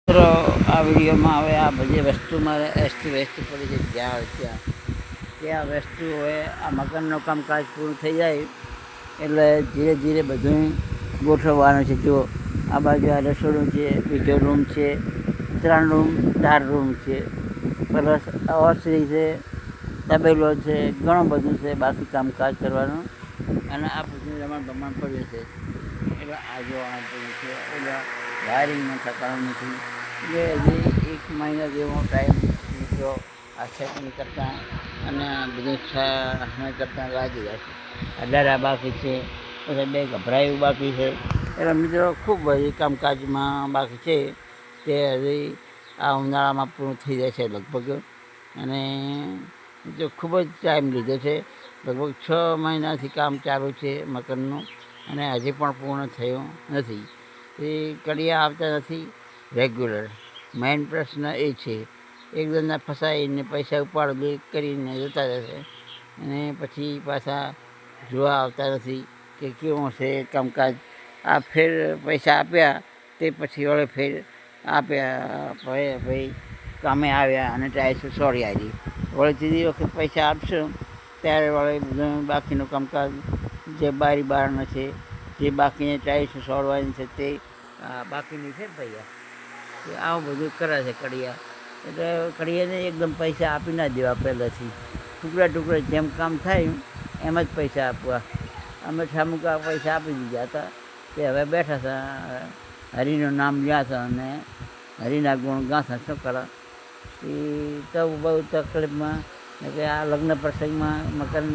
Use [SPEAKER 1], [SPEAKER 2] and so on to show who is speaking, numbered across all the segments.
[SPEAKER 1] મિત્રો આ વિડીયોમાં હવે આ બધી વસ્તુ મારે એસટી વેસ્ટ પડી છે જ્યાં હોય ત્યાં વસ્તુ હવે આ મકાનનું કામકાજ પૂરું થઈ જાય એટલે ધીરે ધીરે બધું ગોઠવવાનું છે. જો આ બાજુ આ રસોડું છે, બીજો રૂમ છે, 3 રૂમ 4 રૂમ છે, પ્લસ ઓસરી છે, તબેલો છે, ઘણું બધું છે બાકી કામકાજ કરવાનું. અને આ બધું રમણ પડ્યું છે એટલે આ જોવાનું પડ્યું છે એટલે વાયરિંગનું ઠકાણું નથી. એટલે હજી 1 મહિના જેવો ટાઈમ મિત્રો આ સેટિંગ કરતાં અને બધું સમય કરતાં લાગી જશે. અડારા બાકી છે, પછી 2 ગભરાયું બાકી છે. એટલે મિત્રો ખૂબ બધી કામકાજમાં બાકી છે તે હજી આ ઉનાળામાં પૂરું થઈ જશે લગભગ. અને જો ખૂબ જ ટાઈમ લીધો છે, લગભગ 6 મહિનાથી કામ ચાલુ છે મકાનનું અને હજી પણ પૂર્ણ થયું નથી. એ કડિયા આવતા નથી રેગ્યુલર. મેઇન પ્રશ્ન એ છે. એકદમના ફસાઈને પૈસા ઉપાડ કરીને જતા રહેશે અને પછી પાછા જોવા આવતા નથી કે કેવું છે કામકાજ. આ ફેર પૈસા આપ્યા તે પછી વળે ફેર આપ્યા ભાઈ કામે આવ્યા અને ટાઈલ્સ સોરી આવી. વળે ત્રીજી વખત પૈસા આપશું ત્યારે વળે બધું બાકીનું કામકાજ જે બારી બારણાં છે, જે બાકીની ટાઈલ્સ સોડવાની છે તે બાકીની છે ભૈયા એ આવું બધું કરે છે કડિયા. એટલે કડિયાને એકદમ પૈસા આપી ના દેવા પહેલાંથી. ટુકડા જેમ કામ થાય એમ જ પૈસા આપવા. અમે ઠામુકા પૈસા આપી દીધા હતા તે હવે બેઠા હતા, હરિનું નામ લ્યા હતા અને હરિના ગુણ ગાથા શું કરે. એ તો બહુ તકલીફમાં કે આ લગ્ન પ્રસંગમાં મકાન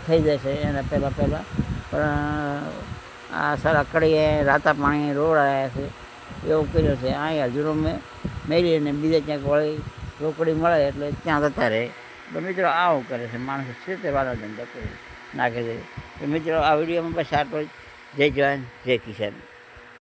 [SPEAKER 1] થઈ જશે એના પહેલાં પણ આ સારા કડિયા રાતા પાણી રોડ આવ્યા છે એવું કર્યું છે. અહીં હજુરો મેળવી અને બીજે ક્યાંક વળી રોકડી મળે એટલે ત્યાં જતા રહે. તો મિત્રો આવું કરે છે માણસો, છે તે વાળા ધંધા કરી નાખે છે. તો મિત્રો આ વિડીયોમાં બસ આટલો જ. જય જવાન જય કિસાન.